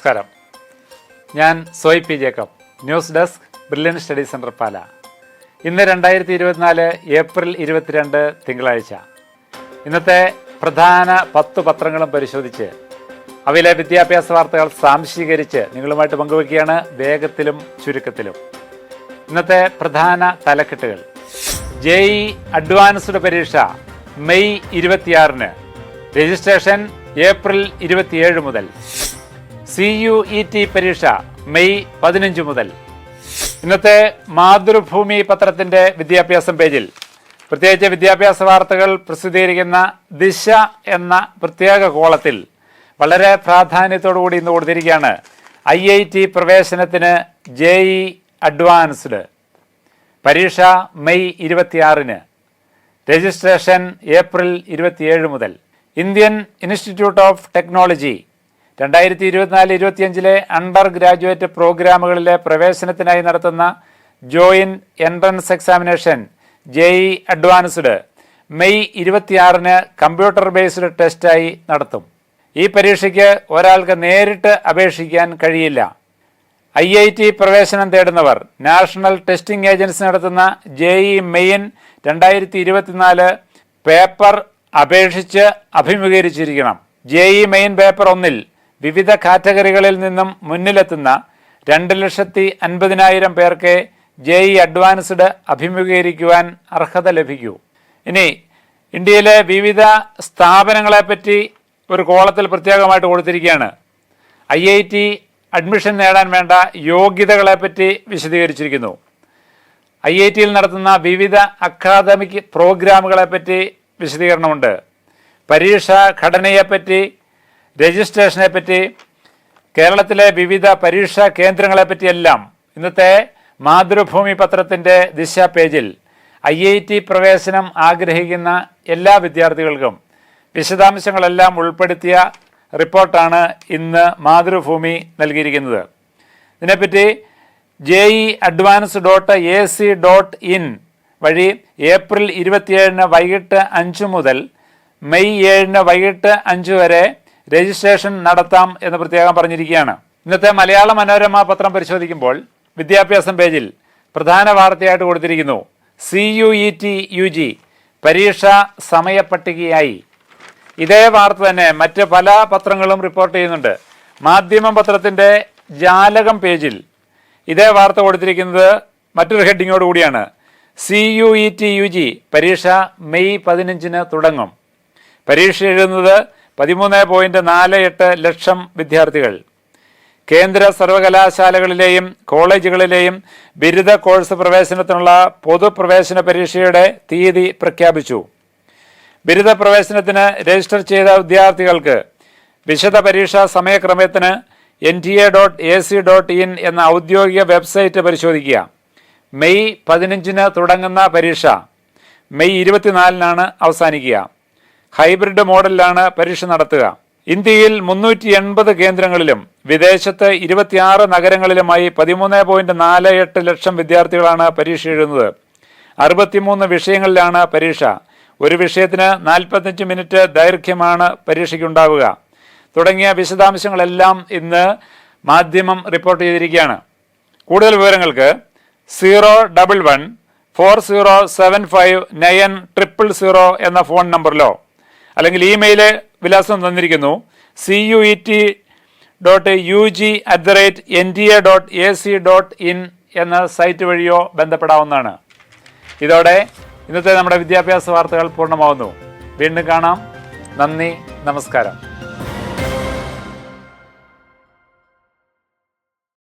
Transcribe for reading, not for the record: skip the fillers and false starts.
നമസ്കാരം. ഞാൻ Soy P Jacob, news desk, Brilliant Study Centre Pala. ഇന്ന് 2024 ഏപ്രിൽ 22 തിങ്കളാഴ്ച. ഇന്നത്തെ പ്രധാന 10 പത്രങ്ങളും പരിശോധിച്ച് അവയിലെ വിദ്യാഭ്യാസ വാർത്തകൾ സാംശീകരിച്ച് നിങ്ങളുമായിട്ട് പങ്കുവയ്ക്കുകയാണ്, വേഗത്തിലും ചുരുക്കത്തിലും. ഇന്നത്തെ പ്രധാന തലക്കെട്ടുകൾ: JEE അഡ്വാൻസ്ഡ് പരീക്ഷ മെയ് 26-ന്, രജിസ്ട്രേഷൻ ഏപ്രിൽ 27 മുതൽ. CUET പരീക്ഷ മെയ് 15 മുതൽ. ഇന്നത്തെ മാതൃഭൂമി പത്രത്തിൻ്റെ വിദ്യാഭ്യാസം പേജിൽ പ്രത്യേകിച്ച് വിദ്യാഭ്യാസ വാർത്തകൾ പ്രസിദ്ധീകരിക്കുന്ന ദിശ എന്ന പ്രത്യേക കോളത്തിൽ വളരെ പ്രാധാന്യത്തോടു കൂടി ഇന്ന് കൊടുത്തിരിക്കുകയാണ് IIT പ്രവേശനത്തിന് JEE അഡ്വാൻസ്ഡ് പരീക്ഷ മെയ് 26-ന്, രജിസ്ട്രേഷൻ ഏപ്രിൽ 27 മുതൽ. Indian Institute of Technology 2024-25 undergraduate പ്രോഗ്രാമുകളിലെ പ്രവേശനത്തിനായി നടത്തുന്ന joint entrance examination JEE advanced May 26-ന് കമ്പ്യൂട്ടർ ബേസ്ഡ് ടെസ്റ്റായി നടത്തും. ഈ പരീക്ഷയ്ക്ക് ഒരാൾക്ക് നേരിട്ട് അപേക്ഷിക്കാൻ കഴിയില്ല. IIT പ്രവേശനം തേടുന്നവർ നാഷണൽ ടെസ്റ്റിംഗ് ഏജൻസി നടത്തുന്ന JEE മെയിൻ 2024 പേപ്പർ അപേക്ഷിച്ച് അഭിമുഖീകരിച്ചിരിക്കണം. JEE മെയിൻ പേപ്പർ 1-ൽ വിവിധ കാറ്റഗറികളിൽ നിന്നും മുന്നിലെത്തുന്ന 2,50,000 പേർക്ക് JEE അഡ്വാൻസ്ഡ് അഭിമുഖീകരിക്കുവാൻ അർഹത ലഭിക്കൂ. ഇനി ഇന്ത്യയിലെ വിവിധ സ്ഥാപനങ്ങളെപ്പറ്റി ഒരു കോളത്തിൽ പ്രത്യേകമായിട്ട് കൊടുത്തിരിക്കുകയാണ്. IIT അഡ്മിഷൻ നേടാൻ വേണ്ട യോഗ്യതകളെപ്പറ്റി വിശദീകരിച്ചിരിക്കുന്നു. IIT-യിൽ നടത്തുന്ന വിവിധ അക്കാദമിക് പ്രോഗ്രാമുകളെപ്പറ്റി വിശദീകരണമുണ്ട്. പരീക്ഷാ ഘടനയെപ്പറ്റി, രജിസ്ട്രേഷനെപ്പറ്റി, കേരളത്തിലെ വിവിധ പരീക്ഷാ കേന്ദ്രങ്ങളെപ്പറ്റിയെല്ലാം ഇന്നത്തെ മാതൃഭൂമി പത്രത്തിൻ്റെ ദിശ പേജിൽ IIT പ്രവേശനം ആഗ്രഹിക്കുന്ന എല്ലാ വിദ്യാർത്ഥികൾക്കും വിശദാംശങ്ങളെല്ലാം ഉൾപ്പെടുത്തിയ റിപ്പോർട്ടാണ് ഇന്ന് മാതൃഭൂമി നൽകിയിരിക്കുന്നത്. ഇതിനെപ്പറ്റി JEE.advance.ac.in വഴി ഏപ്രിൽ 27-ന് വൈകിട്ട് 5 മുതൽ മെയ് 7-ന് വൈകിട്ട് 5 വരെ രജിസ്ട്രേഷൻ നടത്താം എന്ന് പ്രത്യേകം പറഞ്ഞിരിക്കുകയാണ്. ഇന്നത്തെ മലയാള മനോരമ പത്രം പരിശോധിക്കുമ്പോൾ വിദ്യാഭ്യാസം പേജിൽ പ്രധാന വാർത്തയായിട്ട് കൊടുത്തിരിക്കുന്നു: CUET UG പരീക്ഷ സമയപട്ടികയായി. ഇതേ വാർത്ത തന്നെ മറ്റ് പല പത്രങ്ങളും റിപ്പോർട്ട് ചെയ്യുന്നുണ്ട്. മാധ്യമം പത്രത്തിൻ്റെ ജാലകം പേജിൽ ഇതേ വാർത്ത കൊടുത്തിരിക്കുന്നത് മറ്റൊരു ഹെഡിങ്ങോട് കൂടിയാണ്: CUET UG പരീക്ഷ മെയ് 15-ന് തുടങ്ങും. പരീക്ഷ എഴുതുന്നത് 13.48 ലക്ഷം വിദ്യാർത്ഥികൾ. കേന്ദ്ര സർവകലാശാലകളിലെയും കോളേജുകളിലെയും ബിരുദ കോഴ്സ് പ്രവേശനത്തിനുള്ള പൊതുപ്രവേശന പരീക്ഷയുടെ തീയതി പ്രഖ്യാപിച്ചു. ബിരുദ പ്രവേശനത്തിന് രജിസ്റ്റർ ചെയ്ത വിദ്യാർത്ഥികൾക്ക് വിശദ പരീക്ഷാ സമയക്രമത്തിന് NTA.ac.in എന്ന ഔദ്യോഗിക വെബ്സൈറ്റ് പരിശോധിക്കുക. മെയ് 15-ന് തുടങ്ങുന്ന പരീക്ഷ മെയ് 24-നാണ് അവസാനിക്കുക. ഹൈബ്രിഡ് മോഡലിലാണ് പരീക്ഷ നടത്തുക. ഇന്ത്യയിൽ 380 കേന്ദ്രങ്ങളിലും വിദേശത്ത് 26 നഗരങ്ങളിലുമായി 13.48 ലക്ഷം വിദ്യാർത്ഥികളാണ് പരീക്ഷ എഴുതുന്നത്. 63 വിഷയങ്ങളിലാണ് പരീക്ഷ. ഒരു വിഷയത്തിന് 45 മിനിറ്റ് ദൈർഘ്യമാണ് പരീക്ഷയ്ക്കുണ്ടാവുക. തുടങ്ങിയ വിശദാംശങ്ങളെല്ലാം ഇന്ന് മാധ്യമം റിപ്പോർട്ട് ചെയ്തിരിക്കുകയാണ്. കൂടുതൽ വിവരങ്ങൾക്ക് 011-4075-9000 എന്ന ഫോൺ നമ്പറിലോ അല്ലെങ്കിൽ ഇമെയിൽ വിലാസം തന്നിരിക്കുന്നു CUET.UG@NTA.ac.in എന്ന സൈറ്റ് വഴിയോ ബന്ധപ്പെടാവുന്നതാണ്. ഇതോടെ ഇന്നത്തെ നമ്മുടെ വിദ്യാഭ്യാസ വാർത്തകൾ പൂർണ്ണമാവുന്നു. വീണ്ടും കാണാം. നന്ദി, നമസ്കാരം.